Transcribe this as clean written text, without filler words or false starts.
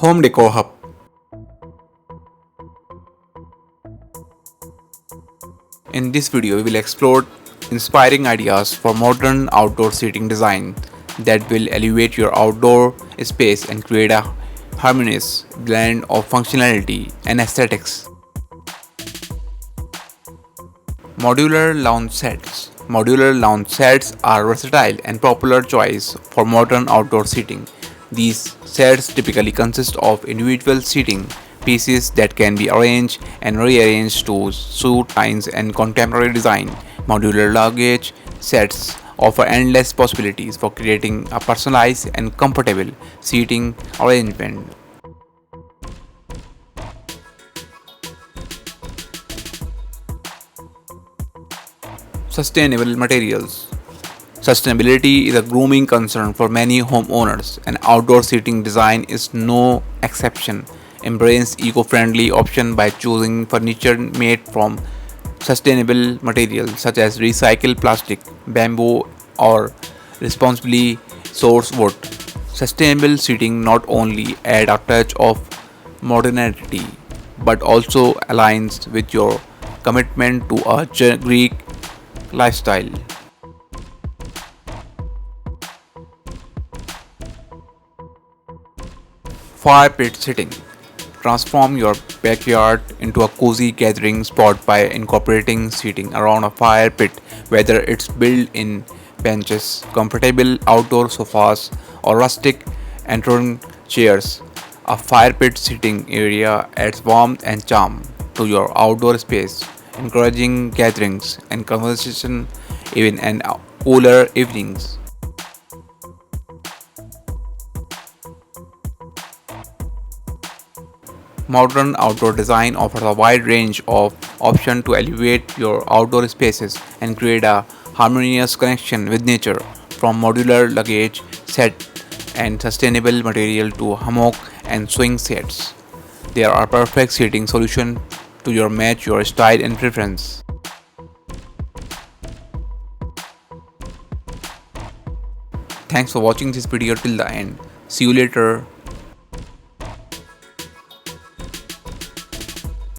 Home Decor Hub. In this video, we will explore inspiring ideas for modern outdoor seating design that will elevate your outdoor space and create a harmonious blend of functionality and aesthetics. Modular lounge sets. Modular lounge sets are versatile and popular choice for modern outdoor seating. These sets typically consist of individual seating pieces that can be arranged and rearranged to suit lines and contemporary design. Modular luggage sets offer endless possibilities for creating a personalized and comfortable seating arrangement. Sustainable materials. Sustainability is a growing concern for many homeowners, and outdoor seating design is no exception. Embrace eco-friendly options by choosing furniture made from sustainable materials such as recycled plastic, bamboo, or responsibly sourced wood. Sustainable seating not only add a touch of modernity but also aligns with your commitment to a Greek lifestyle. Fire pit sitting. Transform your backyard into a cozy gathering spot by incorporating seating around a fire pit, whether it's built in benches, comfortable outdoor sofas, or rustic entrance chairs. A fire pit sitting area adds warmth and charm to your outdoor space, encouraging gatherings and conversation even in cooler evenings. Modern outdoor design offers a wide range of options to elevate your outdoor spaces and create a harmonious connection with nature, from modular luggage set and sustainable material to hammock and swing sets. They are a perfect seating solution to your match your style and preference. Thanks for watching this video till the end. See you later.